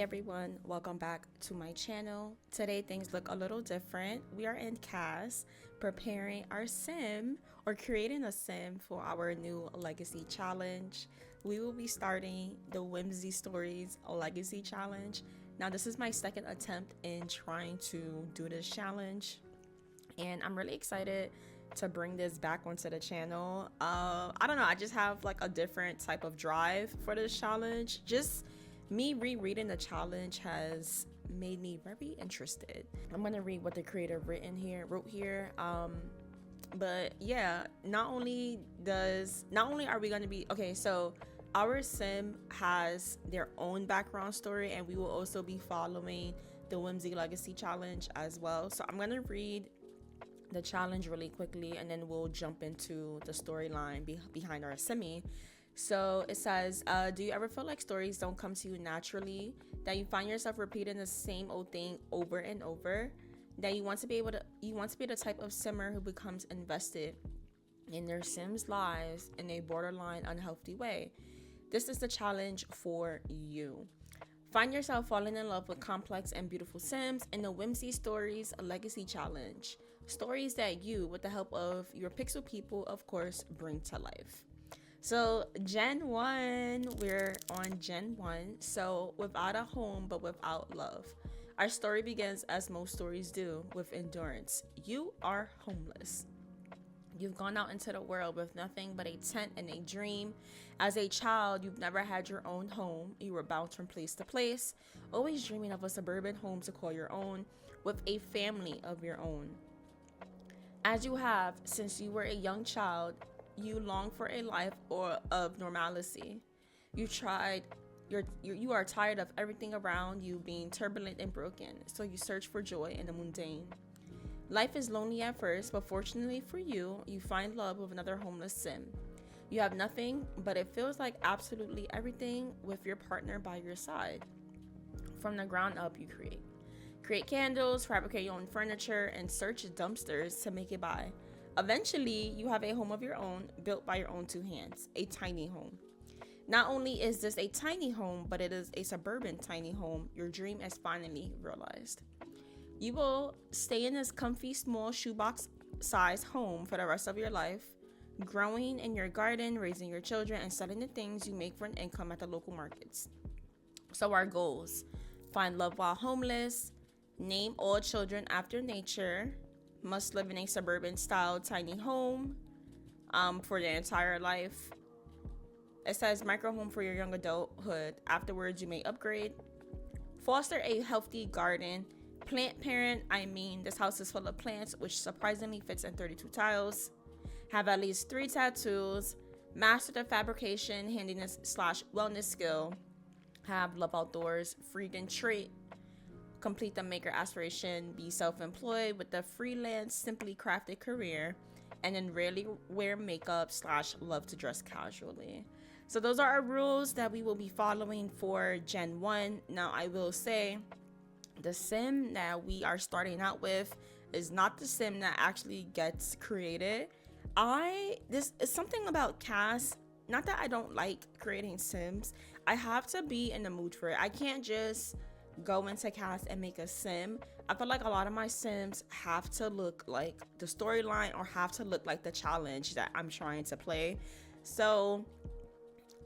everyone, welcome back to my channel. Today things look a little different. We are in CAS preparing our sim or creating a sim for our new legacy challenge. We will be starting the Whimsy Stories Legacy Challenge. Now this is my second attempt in trying to do this challenge and I'm really excited to bring this back onto the channel. I don't know, I just have like a different type of drive for this challenge. Just me rereading the challenge has made me very interested. I'm gonna read what the creator wrote here. But yeah, not only are we gonna be okay, so our sim has their own background story and we will also be following the Whimsy Legacy Challenge as well. So I'm gonna read the challenge really quickly and then we'll jump into the storyline behind our simi. So it says, do you ever feel like stories don't come to you naturally, that you find yourself repeating the same old thing over and over, that you want to be the type of simmer who becomes invested in their sims lives in a borderline unhealthy way? This is the challenge for you. Find yourself falling in love with complex and beautiful sims in the Whimsy Stories Legacy Challenge. Stories that you, with the help of your pixel people, of course, bring to life. So Gen 1, we're on Gen 1. So without a home, but without love. Our story begins as most stories do, with endurance. You are homeless. You've gone out into the world with nothing but a tent and a dream. As a child, you've never had your own home. You were bounced from place to place, always dreaming of a suburban home to call your own, with a family of your own. As you have since you were a young child, you long for a life of normalcy. You are tired of everything around you being turbulent and broken, so you search for joy in the mundane. Life is lonely at first, but fortunately for you, you find love with another homeless sim. You have nothing, but it feels like absolutely everything with your partner by your side. From the ground up, you create. Create candles, fabricate your own furniture, and search dumpsters to make it by. Eventually, you have a home of your own, built by your own two hands, a tiny home. Not only is this a tiny home, but it is a suburban tiny home. Your dream is finally realized. You will stay in this comfy, small shoebox-sized home for the rest of your life, growing in your garden, raising your children, and selling the things you make for an income at the local markets. So our goals: find love while homeless, name all children after nature, must live in a suburban style tiny home for their entire life. It says micro home for your young adulthood. Afterwards, you may upgrade. Foster a healthy garden. Plant parent, this house is full of plants, which surprisingly fits in 32 tiles. Have at least 3 tattoos. Master the fabrication, handiness / wellness skill. Have love outdoors, freedom trait. Complete the maker aspiration, be self-employed with the freelance, simply crafted career, and then rarely wear makeup / love to dress casually. So those are our rules that we will be following for Gen 1. Now I will say, the sim that we are starting out with is not the sim that actually gets created. This is something about CAS, not that I don't like creating sims. I have to be in the mood for it. I can't just go into CAS and make a sim. I feel like a lot of my sims have to look like the storyline or have to look like the challenge that I'm trying to play. So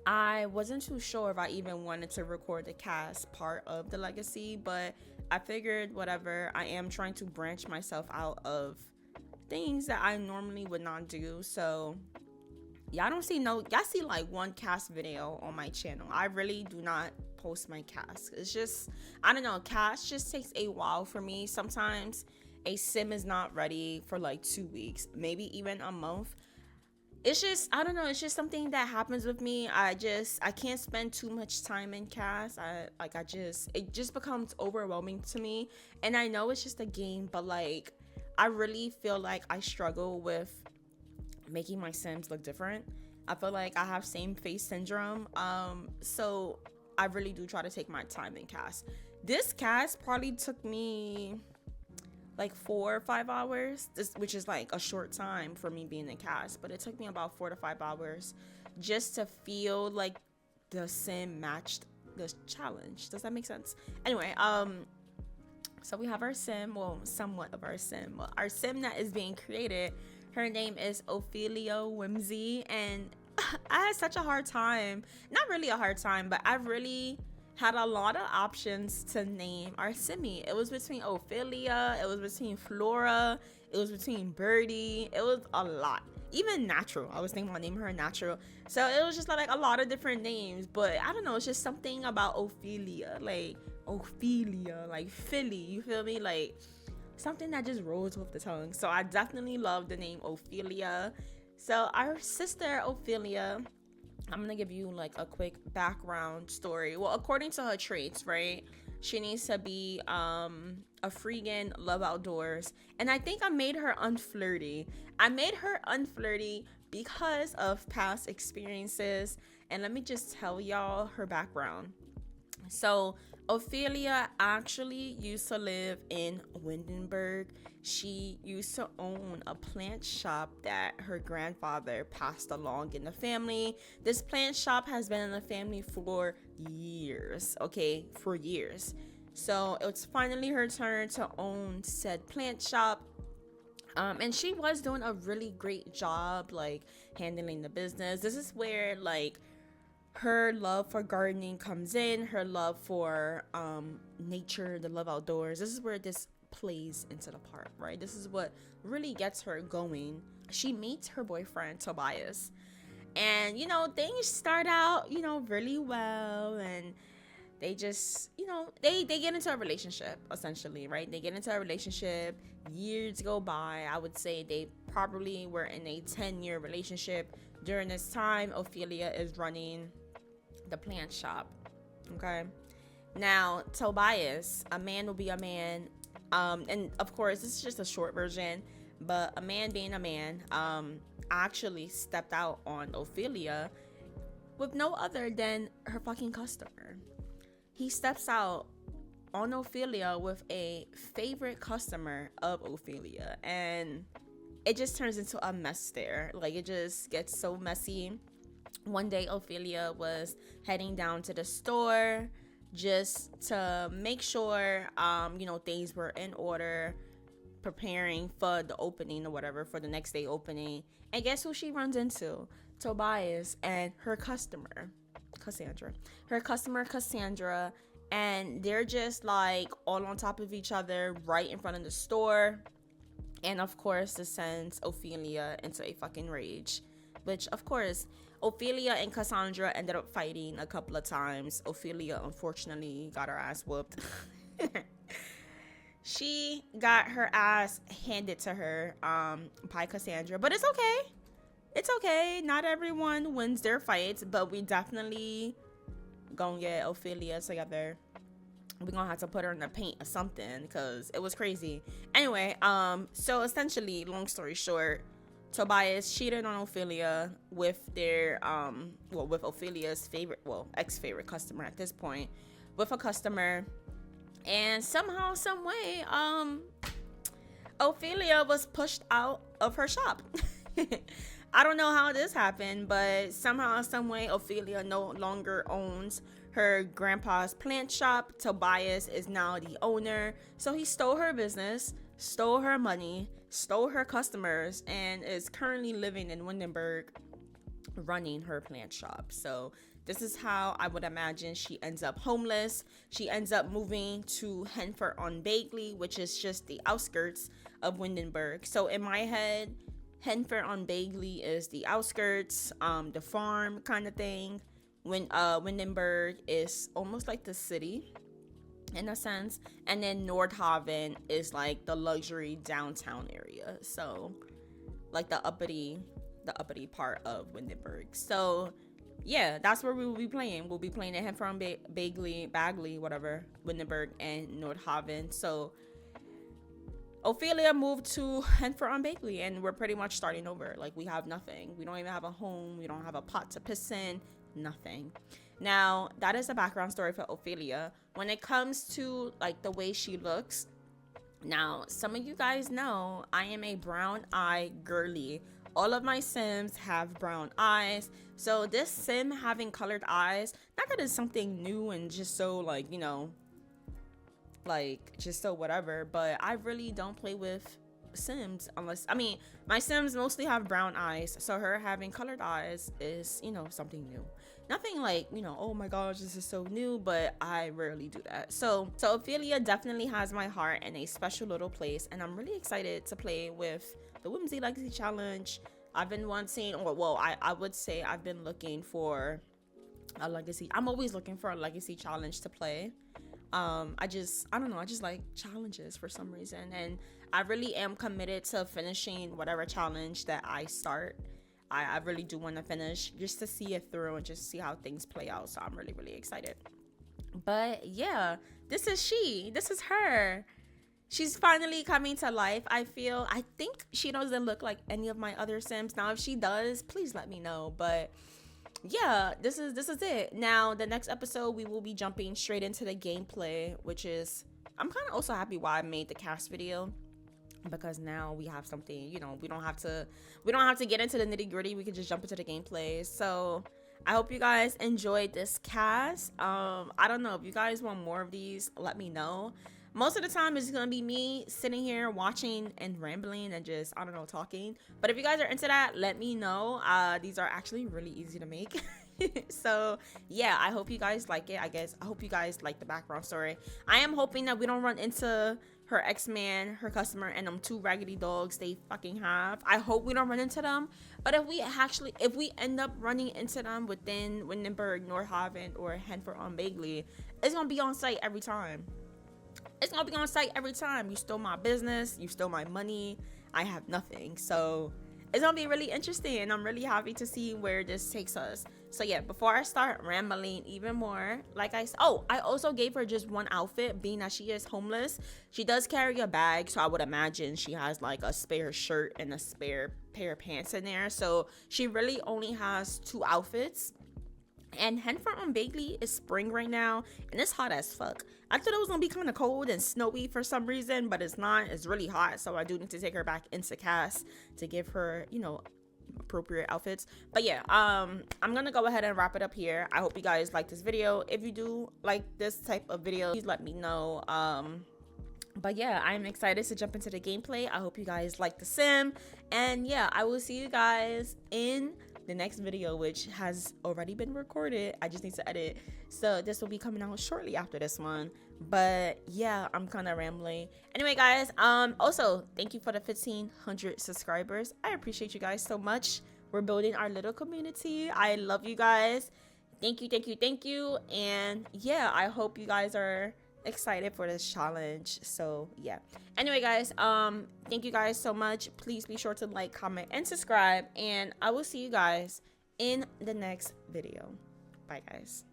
I wasn't too sure if I even wanted to record the CAS part of the legacy, but I figured whatever. I am trying to branch myself out of things that I normally would not do. So y'all see like one CAS video on my channel. I really do not post my CAS. It's just, I don't know, CAS just takes a while for me. Sometimes a sim is not ready for like 2 weeks, maybe even a month. It's just, I don't know, it's just something that happens with me. I can't spend too much time in CAS. It just becomes overwhelming to me. And I know it's just a game, but like, I really feel like I struggle with making my sims look different. I feel like I have same face syndrome. So I really do try to take my time in CAS. This CAS probably took me like 4 or 5 hours, which is like a short time for me being in CAS, but it took me about 4 to 5 hours just to feel like the sim matched the challenge. Does that make sense? Anyway, so we have our sim, well, somewhat of our sim. Well, our sim that is being created, her name is Ophelia Whimsy, and I had such a hard time. Not really a hard time, but I really had a lot of options to name our Simmy. It was between Ophelia, it was between Flora, it was between Birdie. It was a lot. Even Natural. I was thinking about naming her Natural. So it was just like a lot of different names. But I don't know, it's just something about Ophelia. Like Ophelia, like Philly. You feel me? Like something that just rolls off the tongue. So I definitely love the name Ophelia. So our sister Ophelia, I'm gonna give you like a quick background story. Well, according to her traits, right? She needs to be a freegan, love outdoors. And I think I made her unflirty. I made her unflirty because of past experiences. And let me just tell y'all her background. So Ophelia actually used to live in Windenburg. She used to own a plant shop that her grandfather passed along in the family. This plant shop has been in the family for years, okay, for years. So it's finally her turn to own said plant shop. And she was doing a really great job, like handling the business. This is where like her love for gardening comes in, her love for nature, the love outdoors. This is where this plays into the part, right? This is what really gets her going. She meets her boyfriend Tobias, and things start out really well, and they just they get into a relationship, essentially, right? They get into a relationship. Years go by. I would say they probably were in a 10-year relationship. During this time, Ophelia is running the plant shop. Okay, now Tobias, a man will be a man, and of course this is just a short version, but a man being a man actually stepped out on Ophelia with no other than her fucking customer. He steps out on Ophelia with a favorite customer of Ophelia, and it just turns into a mess there. Like, it just gets so messy. One day Ophelia was heading down to the store just to make sure things were in order, preparing for the opening or whatever, for the next day opening. And guess who she runs into? Tobias and her customer Cassandra, and they're just like all on top of each other right in front of the store. And of course, this sends Ophelia into a fucking rage, which of course Ophelia and Cassandra ended up fighting a couple of times. Ophelia unfortunately got her ass whooped. She got her ass handed to her by Cassandra, but it's okay. It's okay. Not everyone wins their fights, but we definitely gonna get Ophelia together. We're gonna have to put her in the paint or something, because it was crazy. Anyway, so essentially, long story short, Tobias cheated on Ophelia with their with Ophelia's ex-favorite customer at this point, with a customer. And somehow, some way, Ophelia was pushed out of her shop. I don't know how this happened, but somehow, some way, Ophelia no longer owns her grandpa's plant shop. Tobias is now the owner. So he stole her business, stole her money, stole her customers, and is currently living in Windenburg running her plant shop. So this is how I would imagine she ends up homeless. She ends up moving to Henford on Bagley, which is just the outskirts of Windenburg. So in my head, Henford on Bagley is the outskirts, the farm kind of thing. When Windenburg is almost like the city in a sense, and then Nordhaven is like the luxury downtown area. So like the uppity part of Windenburg. So yeah, that's where we will be playing. We'll be playing at Henford on Bagley, whatever, Windenburg and Nordhaven. So Ophelia moved to Henford on Bagley, and we're pretty much starting over. Like, we have nothing. We don't even have a home. We don't have a pot to piss in. Nothing. Now, that is the background story for Ophelia. When it comes to like the way she looks, now some of you guys know I am a brown eye girly all of my Sims have brown eyes. So this Sim having colored eyes, not that it's something new and just so like, you know, like just so whatever, but I really don't play with Sims unless, I mean, my Sims mostly have brown eyes, so her having colored eyes is, you know, something new. Nothing like, you know, oh my gosh, this is so new, but I rarely do that. So Ophelia definitely has my heart in a special little place, and I'm really excited to play with the Whimsy Legacy Challenge. I've been wanting, or well, I would say I've been looking for a legacy. I'm always looking for a legacy challenge to play. I don't know, I just like challenges for some reason, and I really am committed to finishing whatever challenge that I start. I really do want to finish just to see it through and just see how things play out. So I'm really, really excited. But yeah, this is her. She's finally coming to life. I think she doesn't look like any of my other Sims. Now if she does, please let me know. But yeah, this is it. Now the next episode we will be jumping straight into the gameplay, which is, I'm kind of also happy why I made the cast video, because now we have something, you know, we don't have to get into the nitty-gritty. We can just jump into the gameplay. So I hope you guys enjoyed this cast. I don't know if you guys want more of these, let me know. Most of the time it's gonna be me sitting here watching and rambling and just, I don't know, talking. But if you guys are into that, let me know. These are actually really easy to make. So yeah, I hope you guys like it. I hope you guys like the background story. I am hoping that we don't run into her ex-man, her customer, and them two raggedy dogs they fucking have. I hope we don't run into them. But if we end up running into them within Windenburg, Northaven, or Hanford on Bagley, it's gonna be on site every time. It's gonna be on site every time. You stole my business, you stole my money, I have nothing. So it's gonna be really interesting, and I'm really happy to see where this takes us. So yeah, before I start rambling even more, like I also gave her just one outfit, being that she is homeless. She does carry a bag, so I would imagine she has like a spare shirt and a spare pair of pants in there. So she really only has 2 outfits. And Hanford on Bagley is spring right now, and it's hot as fuck. I thought it was gonna be kind of cold and snowy for some reason, but it's not. It's really hot, so I do need to take her back into cast to give her, you know, appropriate outfits. But yeah, I'm gonna go ahead and wrap it up here. I hope you guys like this video. If you do like this type of video, please let me know. But yeah, I'm excited to jump into the gameplay. I hope you guys like the sim, and yeah, I will see you guys in the next video, which has already been recorded. I just need to edit, so this will be coming out shortly after this one. But yeah, I'm kind of rambling anyway, guys. Also thank you for the 1,500 subscribers. I appreciate you guys so much. We're building our little community. I love you guys. Thank you. And yeah, I hope you guys are excited for this challenge. So yeah, anyway guys, thank you guys so much. Please be sure to like, comment, and subscribe, and I will see you guys in the next video. Bye guys.